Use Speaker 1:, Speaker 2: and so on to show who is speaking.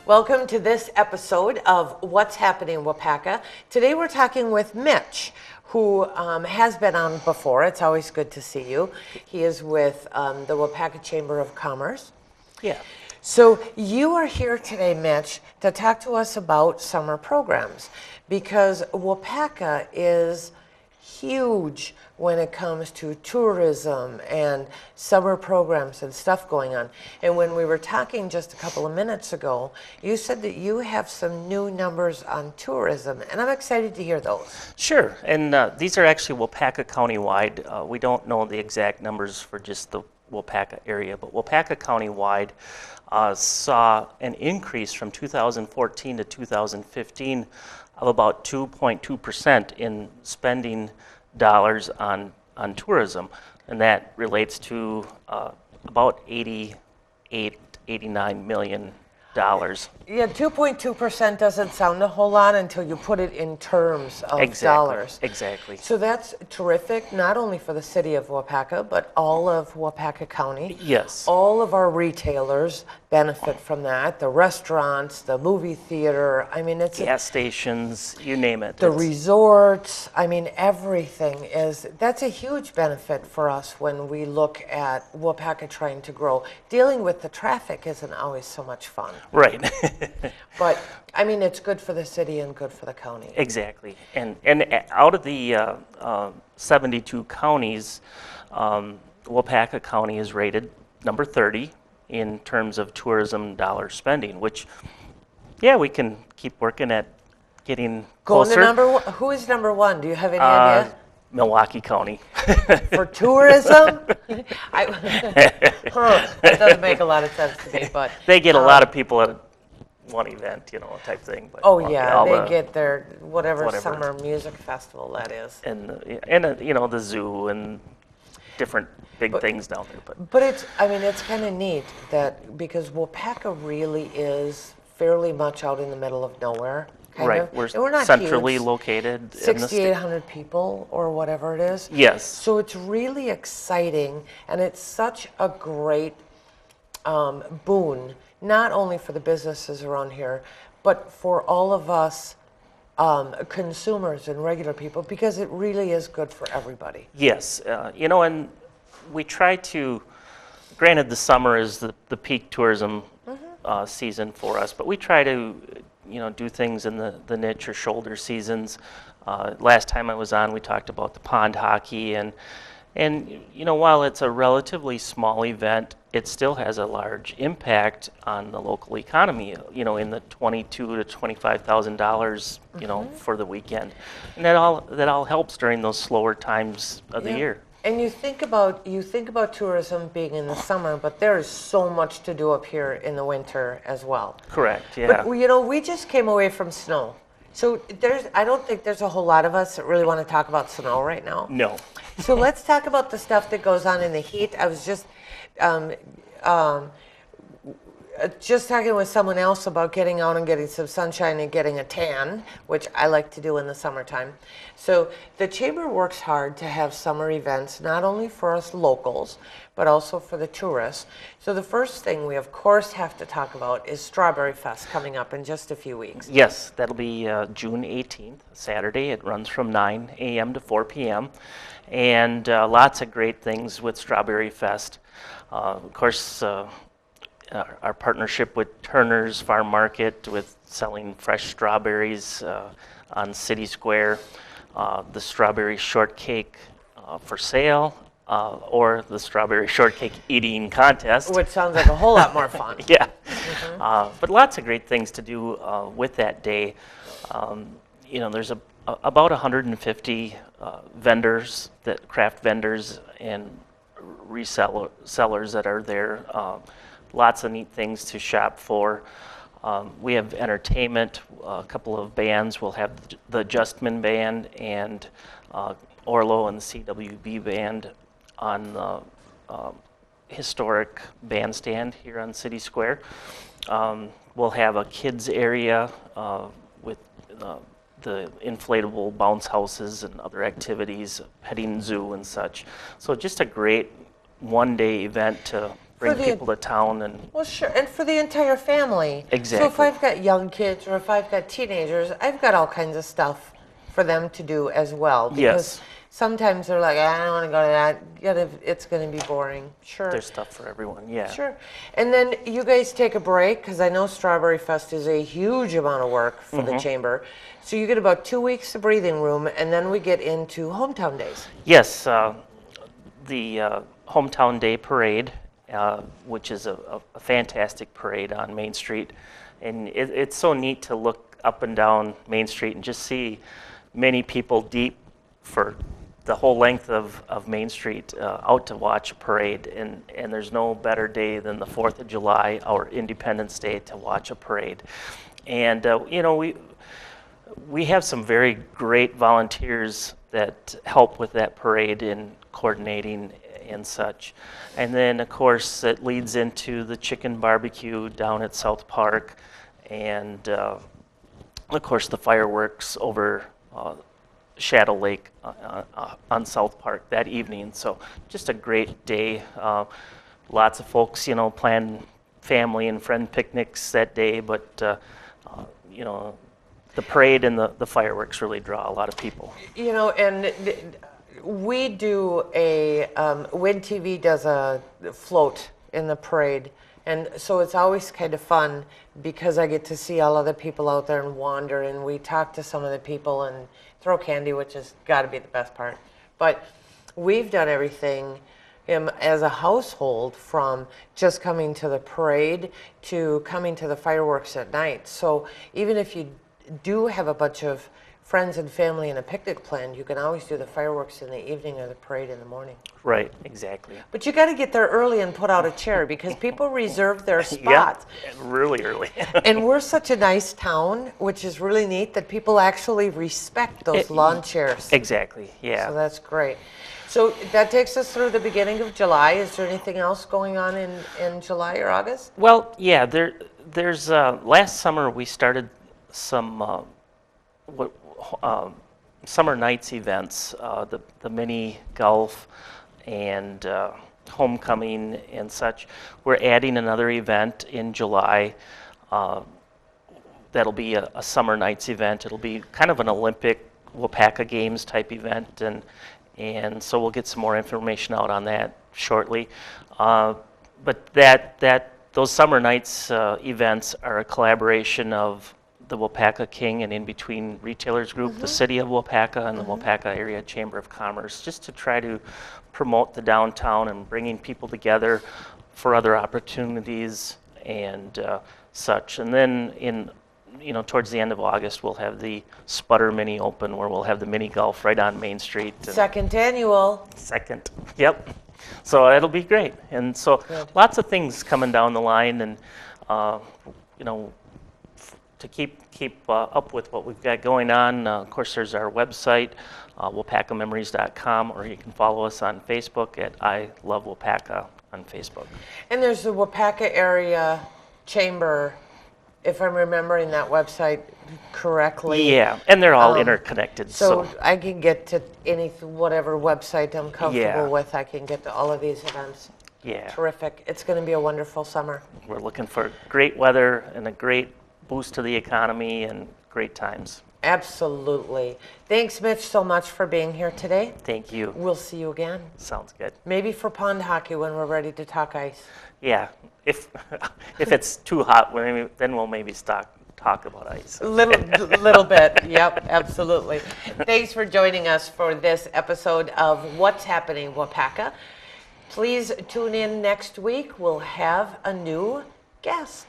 Speaker 1: Welcome to this episode of What's Happening in Waupaca. Today we're talking with Mitch, who has been on before. It's always good to see you. He is with the Waupaca Chamber of Commerce.
Speaker 2: Yeah.
Speaker 1: So you are here today, Mitch, to talk to us about summer programs, because Waupaca is huge when it comes to tourism and summer programs and stuff going on. And when we were talking just a couple of minutes ago, you said that you have some new numbers on tourism, and I'm excited to hear those.
Speaker 2: Sure, and these are actually Waupaca County-wide. We don't know the exact numbers for just the Waupaca area, but Waupaca County-wide saw an increase from 2014 to 2015 of about 2.2% in spending dollars on tourism, and that relates to about $89 million.
Speaker 1: Yeah, 2.2% doesn't sound a whole lot until you put it in terms of dollars.
Speaker 2: Exactly.
Speaker 1: So that's terrific, not only for the city of Waupaca, but all of Waupaca County.
Speaker 2: Yes.
Speaker 1: All of our retailers benefit from that. The restaurants, the movie theater, I mean, it's
Speaker 2: gas stations, you name it.
Speaker 1: the resorts, I mean, everything is, that's a huge benefit for us when we look at Waupaca trying to grow. Dealing with the traffic isn't always so much fun.
Speaker 2: Right.
Speaker 1: But, I mean, it's good for the city and good for the county.
Speaker 2: Exactly. And out of the 72 counties, Waupaca County is rated number 30 in terms of tourism dollar spending, which, yeah, we can keep working at getting
Speaker 1: Going
Speaker 2: closer.
Speaker 1: to number one, who is number one? Do you have any idea?
Speaker 2: Milwaukee County.
Speaker 1: For tourism? That doesn't make a lot of sense to me, but.
Speaker 2: They get a lot of people at one event, type thing. But
Speaker 1: Oh, yeah,
Speaker 2: all
Speaker 1: they
Speaker 2: the-
Speaker 1: get their, whatever
Speaker 2: whatever.
Speaker 1: summer music festival that is.
Speaker 2: and the zoo and different big things down there.
Speaker 1: But it's, I mean, it's kind of neat that, because Waupaca really is fairly much out in the middle of nowhere, kind
Speaker 2: Right,
Speaker 1: of.
Speaker 2: we're
Speaker 1: And we're not
Speaker 2: centrally
Speaker 1: huge,
Speaker 2: located in the state.
Speaker 1: 6,800 people or whatever it is.
Speaker 2: Yes.
Speaker 1: So it's really exciting, and it's such a great boon, not only for the businesses around here, but for all of us consumers and regular people, because it really is good for everybody.
Speaker 2: Yes, and we try to, granted the summer is the peak tourism season for us, but we try to, do things in the niche or shoulder seasons. Last time I was on, we talked about the pond hockey, and while it's a relatively small event, it still has a large impact on the local economy, in the $22,000 to $25,000, for the weekend. And that all helps during those slower times of the year.
Speaker 1: And you think about tourism being in the summer, but there is so much to do up here in the winter as well.
Speaker 2: Correct, yeah.
Speaker 1: But we just came away from snow. So I don't think there's a whole lot of us that really want to talk about snow right now.
Speaker 2: No.
Speaker 1: So let's talk about the stuff that goes on in the heat. I was just talking with someone else about getting out and getting some sunshine and getting a tan, which I like to do in the summertime. So the Chamber works hard to have summer events, not only for us locals, but also for the tourists. So the first thing we, of course, have to talk about is Strawberry Fest coming up in just a few weeks.
Speaker 2: Yes, that'll be June 18th, Saturday. It runs from 9 a.m. to 4 p.m. And lots of great things with Strawberry Fest. Of course, our partnership with Turner's Farm Market with selling fresh strawberries on City Square, the strawberry shortcake for sale, or the strawberry shortcake eating contest.
Speaker 1: Which sounds like a whole lot more fun.
Speaker 2: Yeah, but lots of great things to do with that day. There's about 150 vendors, craft vendors and resellers that are there. Lots of neat things to shop for. We have entertainment, a couple of bands. We'll have the Justman Band and Orlo and the CWB Band on the historic bandstand here on City Square. We'll have a kids area with the inflatable bounce houses and other activities, petting zoo and such. So just a great one-day event to bring
Speaker 1: the-
Speaker 2: people to town and
Speaker 1: Well, sure, and for the entire family. So if
Speaker 2: Exactly.
Speaker 1: I've got young kids or if I've got teenagers, I've got all kinds of stuff for them to do as well. Because
Speaker 2: Yes.
Speaker 1: sometimes they're like, I don't want to go to that. It's going to be boring. Sure.
Speaker 2: there's stuff for everyone. Yeah.
Speaker 1: Sure. And then you guys take a break because I know Strawberry Fest is a huge amount of work for the chamber. So you get about 2 weeks of breathing room, and then we get into hometown days.
Speaker 2: Yes, the Hometown Day Parade, which is a fantastic parade on Main Street. And it's so neat to look up and down Main Street and just see many people deep for the whole length of Main Street out to watch a parade. And there's no better day than the 4th of July, our Independence Day, to watch a parade. And, we have some very great volunteers that help with that parade in coordinating and such. And then, of course, it leads into the chicken barbecue down at South Park, and of course the fireworks over Shadow Lake on South Park that evening. So just a great day. Lots of folks, plan family and friend picnics that day, but the parade and the fireworks really draw a lot of people.
Speaker 1: And we do WIN TV does a float in the parade. And so it's always kind of fun because I get to see all of the people out there and wander, and we talk to some of the people and throw candy, which has got to be the best part. But we've done everything as a household, from just coming to the parade to coming to the fireworks at night. So even if you do have a bunch of friends and family and a picnic planned, you can always do the fireworks in the evening or the parade in the morning.
Speaker 2: Right, exactly.
Speaker 1: But you got to get there early and put out a chair because people reserve their spots.
Speaker 2: Yeah, really early.
Speaker 1: And we're such a nice town, which is really neat, that people actually respect those lawn chairs.
Speaker 2: Exactly, yeah.
Speaker 1: So that's great. So that takes us through the beginning of July. Is there anything else going on in July or August?
Speaker 2: Well, yeah, there's last summer we started some summer nights events, the mini golf and homecoming and such. We're adding another event in July. That'll be a summer nights event. It'll be kind of an Olympic Waupaca Games type event, and so we'll get some more information out on that shortly. But those summer nights events are a collaboration of the Waupaca King and In Between Retailers Group, the City of Waupaca, and the Waupaca Area Chamber of Commerce, just to try to promote the downtown and bringing people together for other opportunities and such. And then towards the end of August, we'll have the Sputter Mini Open, where we'll have the mini golf right on Main Street.
Speaker 1: Second annual.
Speaker 2: Second, yep. So it'll be great. And so lots of things coming down the line, and to keep up with what we've got going on, of course, there's our website, waupacamemories.com, or you can follow us on Facebook at I Love Waupaca on Facebook.
Speaker 1: And there's the Waupaca Area Chamber, if I'm remembering that website correctly.
Speaker 2: Yeah, and they're all interconnected.
Speaker 1: So I can get to whatever website I'm comfortable
Speaker 2: Yeah.
Speaker 1: with. I can get to all of these events.
Speaker 2: Yeah,
Speaker 1: Terrific. It's going to be a wonderful summer.
Speaker 2: we're looking for great weather and a great boost to the economy and great times.
Speaker 1: Absolutely. Thanks, Mitch, so much for being here today.
Speaker 2: Thank you.
Speaker 1: We'll see you again.
Speaker 2: Sounds good.
Speaker 1: Maybe for pond hockey when we're ready to talk ice.
Speaker 2: Yeah, if it's too hot, then we'll maybe talk about ice.
Speaker 1: Little bit. Yep, absolutely. Thanks for joining us for this episode of What's Happening Waupaca. Please tune in next week. We'll have a new guest.